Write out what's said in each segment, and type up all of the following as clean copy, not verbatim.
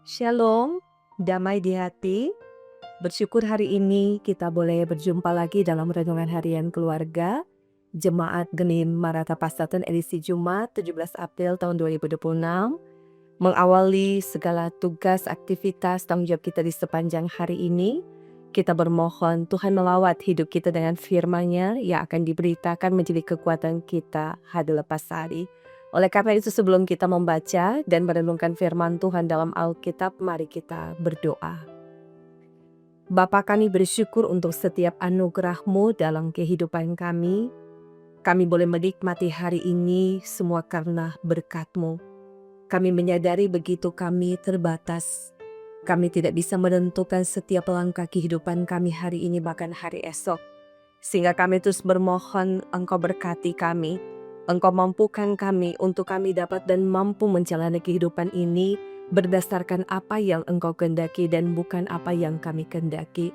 Shalom, damai di hati. Bersyukur hari ini kita boleh berjumpa lagi dalam renungan harian keluarga. Jemaat Genim Maranatha Pastaten edisi Jumat 17 April tahun 2026. Mengawali segala tugas, aktivitas, tanggung jawab kita di sepanjang hari ini. Kita bermohon Tuhan melawat hidup kita dengan firman-Nya yang akan diberitakan menjadi kekuatan kita hari lepas hari. Oleh karena itu sebelum kita membaca dan merenungkan firman Tuhan dalam Alkitab, mari kita berdoa. Bapa, kami bersyukur untuk setiap anugerah-Mu dalam kehidupan kami. Kami boleh menikmati hari ini semua karena berkat-Mu. Kami menyadari begitu kami terbatas. Kami tidak bisa menentukan setiap langkah kehidupan kami hari ini bahkan hari esok. Sehingga kami terus bermohon Engkau berkati kami. Engkau mampukan kami untuk kami dapat dan mampu menjalani kehidupan ini berdasarkan apa yang Engkau kehendaki dan bukan apa yang kami kehendaki.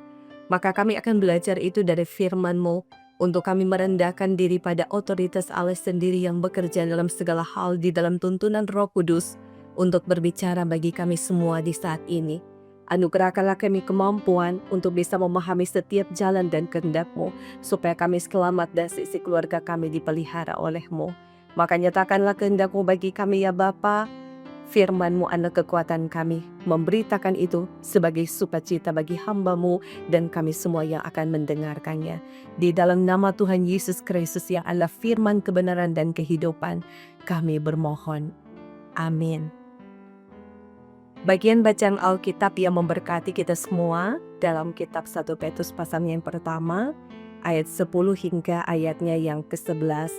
Maka kami akan belajar itu dari firman-Mu untuk kami merendahkan diri pada otoritas Allah sendiri yang bekerja dalam segala hal di dalam tuntunan Roh Kudus untuk berbicara bagi kami semua di saat ini. Anugerahkanlah kami kemampuan untuk bisa memahami setiap jalan dan kehendak-Mu, supaya kami selamat dan sisi keluarga kami dipelihara oleh-Mu. Maka nyatakanlah kehendak-Mu bagi kami ya Bapa. Firman-Mu adalah kekuatan kami, memberitakan itu sebagai sukacita bagi hamba-Mu dan kami semua yang akan mendengarkannya. Di dalam nama Tuhan Yesus Kristus yang adalah firman kebenaran dan kehidupan, kami bermohon. Amin. Bagian bacaan Alkitab yang memberkati kita semua dalam kitab 1 Petrus pasal yang pertama, ayat 10 hingga ayatnya yang ke-11.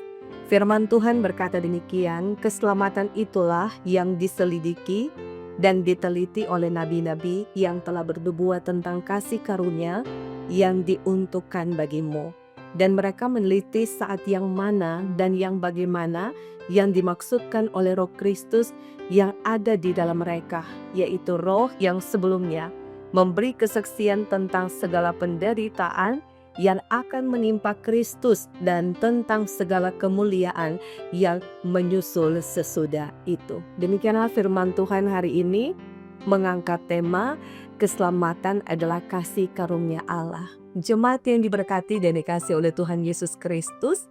Firman Tuhan berkata demikian, keselamatan itulah yang diselidiki dan diteliti oleh nabi-nabi yang telah bernubuat tentang kasih karunia yang diuntukkan bagimu. Dan mereka meneliti saat yang mana dan yang bagaimana yang dimaksudkan oleh Roh Kristus yang ada di dalam mereka, yaitu Roh yang sebelumnya memberi kesaksian tentang segala penderitaan yang akan menimpa Kristus dan tentang segala kemuliaan yang menyusul sesudah itu. Demikianlah firman Tuhan hari ini mengangkat tema keselamatan adalah kasih karunia Allah. Jemaat yang diberkati dan dikasihi oleh Tuhan Yesus Kristus,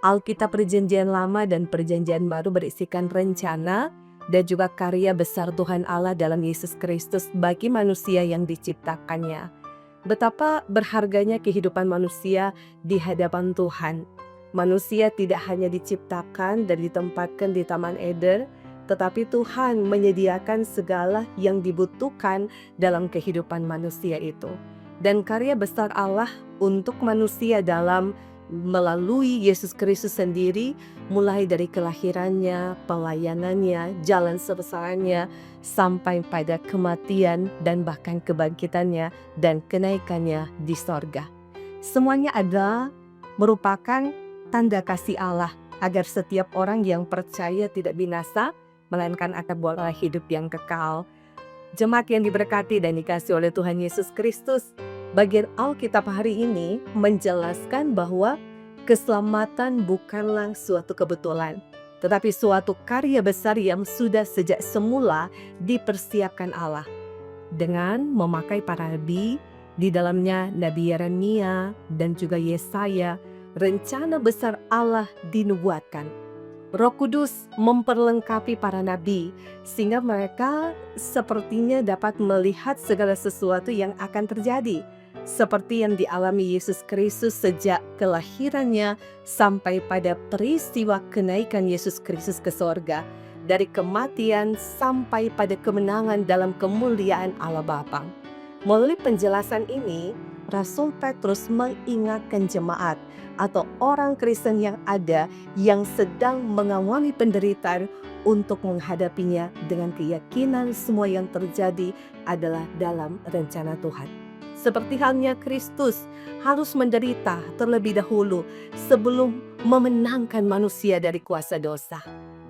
Alkitab Perjanjian Lama dan Perjanjian Baru berisikan rencana dan juga karya besar Tuhan Allah dalam Yesus Kristus bagi manusia yang diciptakannya. Betapa berharganya kehidupan manusia di hadapan Tuhan. Manusia tidak hanya diciptakan dan ditempatkan di Taman Eden, tetapi Tuhan menyediakan segala yang dibutuhkan dalam kehidupan manusia itu. Dan karya besar Allah untuk manusia dalam melalui Yesus Kristus sendiri, mulai dari kelahirannya, pelayanannya, jalan sebesarannya, sampai pada kematian dan bahkan kebangkitannya dan kenaikannya di sorga. Semuanya adalah merupakan tanda kasih Allah agar setiap orang yang percaya tidak binasa, melainkan akan beroleh hidup yang kekal. Jemaat yang diberkati dan dikasihi oleh Tuhan Yesus Kristus, bagian Alkitab hari ini menjelaskan bahwa keselamatan bukanlah suatu kebetulan, tetapi suatu karya besar yang sudah sejak semula dipersiapkan Allah. Dengan memakai para nabi, di dalamnya Nabi Yeremia dan juga Yesaya, rencana besar Allah dinubuatkan. Roh Kudus memperlengkapi para nabi sehingga mereka sepertinya dapat melihat segala sesuatu yang akan terjadi, seperti yang dialami Yesus Kristus sejak kelahirannya sampai pada peristiwa kenaikan Yesus Kristus ke sorga, dari kematian sampai pada kemenangan dalam kemuliaan Allah Bapa. Melalui penjelasan ini, Rasul Petrus mengingatkan jemaat atau orang Kristen yang ada yang sedang mengawali penderitaan untuk menghadapinya dengan keyakinan semua yang terjadi adalah dalam rencana Tuhan. Seperti halnya Kristus harus menderita terlebih dahulu sebelum memenangkan manusia dari kuasa dosa.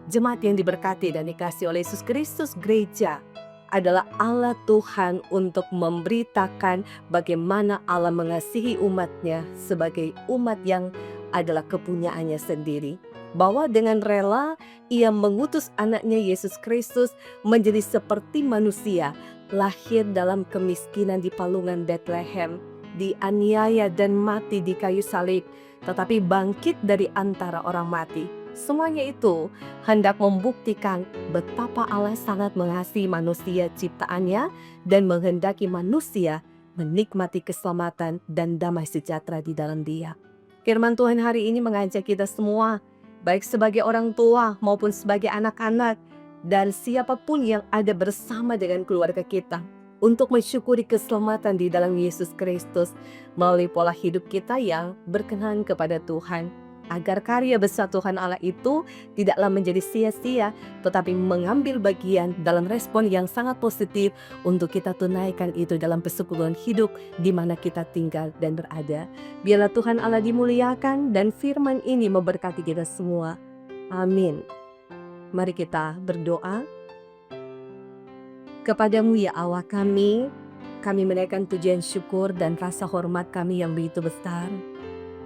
Jemaat yang diberkati dan dikasihi oleh Yesus Kristus, gereja adalah Allah Tuhan untuk memberitakan bagaimana Allah mengasihi umatnya sebagai umat yang adalah kepunyaannya sendiri. bahwa dengan rela Ia mengutus anaknya Yesus Kristus menjadi seperti manusia, lahir dalam kemiskinan di palungan Bethlehem, dianiaya dan mati di kayu salib, tetapi bangkit dari antara orang mati. Semuanya itu hendak membuktikan betapa Allah sangat mengasihi manusia ciptaannya dan menghendaki manusia menikmati keselamatan dan damai sejahtera di dalam Dia. Firman Tuhan hari ini mengajak kita semua, baik sebagai orang tua maupun sebagai anak-anak, dan siapapun yang ada bersama dengan keluarga kita, untuk mensyukuri keselamatan di dalam Yesus Kristus melalui pola hidup kita yang berkenan kepada Tuhan. Agar karya besar Tuhan Allah itu tidaklah menjadi sia-sia, tetapi mengambil bagian dalam respon yang sangat positif untuk kita tunaikan itu dalam persekutuan hidup di mana kita tinggal dan berada. Biarlah Tuhan Allah dimuliakan dan firman ini memberkati kita semua. Amin. Mari kita berdoa. Kepadamu ya Allah kami menaikkan pujian syukur dan rasa hormat kami yang begitu besar.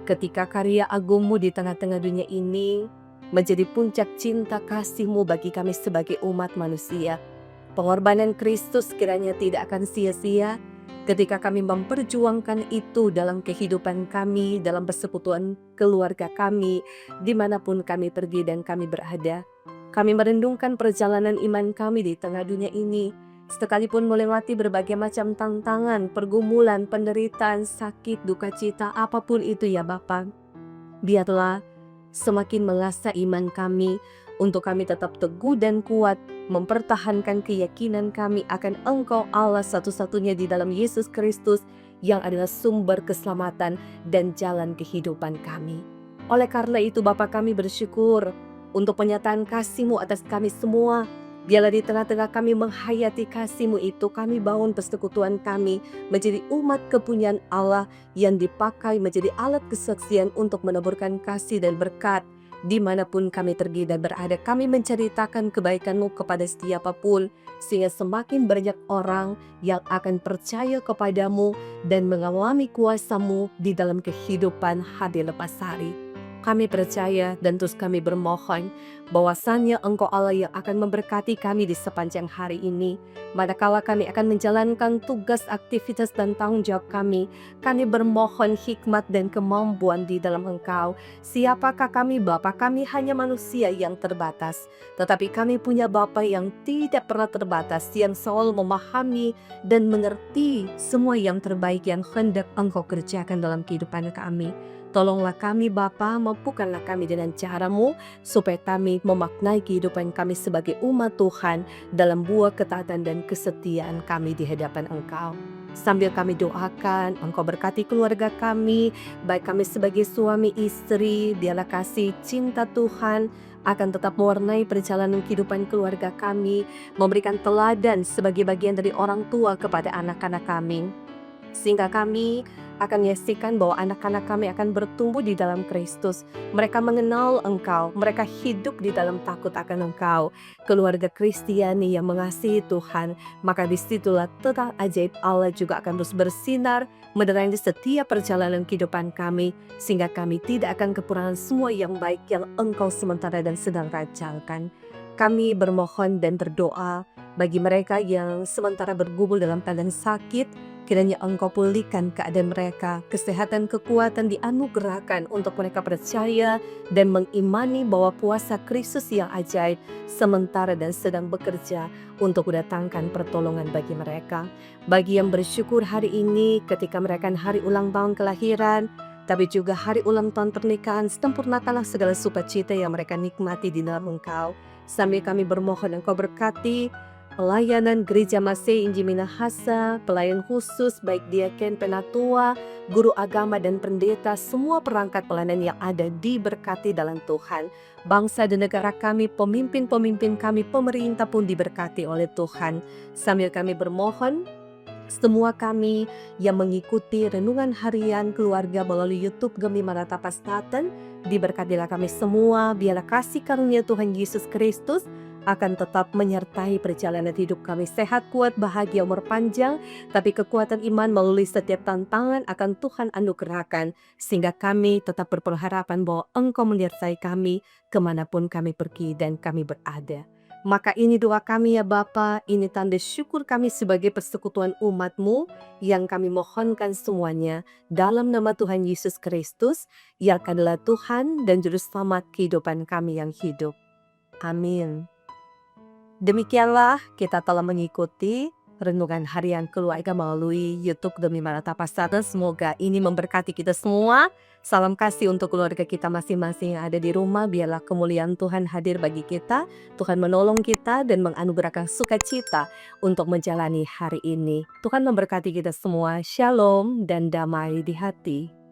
Ketika karya agungmu di tengah-tengah dunia ini menjadi puncak cinta kasih-Mu bagi kami sebagai umat manusia. Pengorbanan Kristus kiranya tidak akan sia-sia ketika kami memperjuangkan itu dalam kehidupan kami, dalam persekutuan keluarga kami, dimanapun kami pergi dan kami berada. Kami merenungkan perjalanan iman kami di tengah dunia ini, sekalipun melewati berbagai macam tantangan, pergumulan, penderitaan, sakit, duka cita, apapun itu ya Bapa. Biarlah semakin mengasah iman kami untuk kami tetap teguh dan kuat mempertahankan keyakinan kami akan Engkau Allah satu-satunya di dalam Yesus Kristus yang adalah sumber keselamatan dan jalan kehidupan kami. Oleh karena itu Bapa, kami bersyukur untuk penyataan kasih-Mu atas kami semua. Biarlah di tengah-tengah kami menghayati kasih-Mu itu, kami bangun persekutuan kami menjadi umat kepunyaan Allah yang dipakai menjadi alat kesaksian untuk meneburkan kasih dan berkat dimanapun kami pergi dan berada. Kami menceritakan kebaikan-Mu kepada siapapun, sehingga semakin banyak orang yang akan percaya kepadamu dan mengalami kuasa-Mu di dalam kehidupan hari lepas hari. Kami percaya dan terus kami bermohon bahwasannya Engkau Allah yang akan memberkati kami di sepanjang hari ini. Manakala kami akan menjalankan tugas, aktivitas dan tanggung jawab kami bermohon hikmat dan kemampuan di dalam Engkau. Siapakah kami Bapa? Kami hanya manusia yang terbatas. Tetapi kami punya Bapa yang tidak pernah terbatas, yang selalu memahami dan mengerti semua yang terbaik yang hendak Engkau kerjakan dalam kehidupan kami. Tolonglah kami Bapa, mampukanlah kami dengan cara-Mu, supaya kami memaknai kehidupan kami sebagai umat Tuhan dalam buah ketaatan dan kesetiaan kami di hadapan Engkau. Sambil kami doakan, Engkau berkati keluarga kami, baik kami sebagai suami istri, biarlah kasih cinta Tuhan akan tetap mewarnai perjalanan kehidupan keluarga kami, memberikan teladan sebagai bagian dari orang tua kepada anak-anak kami. Sehingga kami akan menyaksikan bahwa anak-anak kami akan bertumbuh di dalam Kristus. Mereka mengenal Engkau, mereka hidup di dalam takut akan Engkau. Keluarga Kristiani yang mengasihi Tuhan, maka disitulah terang ajaib Allah juga akan terus bersinar, menerangi setiap perjalanan kehidupan kami, sehingga kami tidak akan kekurangan semua yang baik yang Engkau sementara dan sedang rancangkan. Kami bermohon dan berdoa bagi mereka yang sementara bergumul dalam keadaan sakit, kiranya Engkau pulihkan keadaan mereka, kesehatan, kekuatan dianugerahkan untuk mereka percaya dan mengimani bahwa kuasa Kristus yang ajaib sementara dan sedang bekerja untuk mendatangkan pertolongan bagi mereka. Bagi yang bersyukur hari ini ketika merayakan hari ulang tahun kelahiran, tapi juga hari ulang tahun pernikahan, sempurnakanlah segala sukacita yang mereka nikmati di dalam Engkau. Sambil kami bermohon Engkau berkati pelayanan Gereja Masih Injil Minahasa, pelayan khusus baik diaken, penatua, guru agama dan pendeta, semua perangkat pelayanan yang ada diberkati dalam Tuhan. Bangsa dan negara kami, pemimpin-pemimpin kami, pemerintah pun diberkati oleh Tuhan. Sambil kami bermohon, semua kami yang mengikuti renungan harian keluarga melalui YouTube Gemi Maranatha Pastaten, diberkatilah kami semua. Biarlah kasih karunia Tuhan Yesus Kristus, akan tetap menyertai perjalanan hidup kami. Sehat, kuat, bahagia, umur panjang, tapi kekuatan iman melalui setiap tantangan akan Tuhan anugerahkan, sehingga kami tetap berpengharapan bahwa Engkau menyertai kami kemanapun kami pergi dan kami berada. Maka ini doa kami ya Bapa, ini tanda syukur kami sebagai persekutuan umat-Mu yang kami mohonkan semuanya dalam nama Tuhan Yesus Kristus, yang adalah Tuhan dan Juru Selamat kehidupan kami yang hidup. Amin. Demikianlah kita telah mengikuti renungan harian keluarga melalui YouTube Demi Maranatha Pasada. Semoga ini memberkati kita semua. Salam kasih untuk keluarga kita masing-masing yang ada di rumah. Biarlah kemuliaan Tuhan hadir bagi kita. Tuhan menolong kita dan menganugerahkan sukacita untuk menjalani hari ini. Tuhan memberkati kita semua. Shalom dan damai di hati.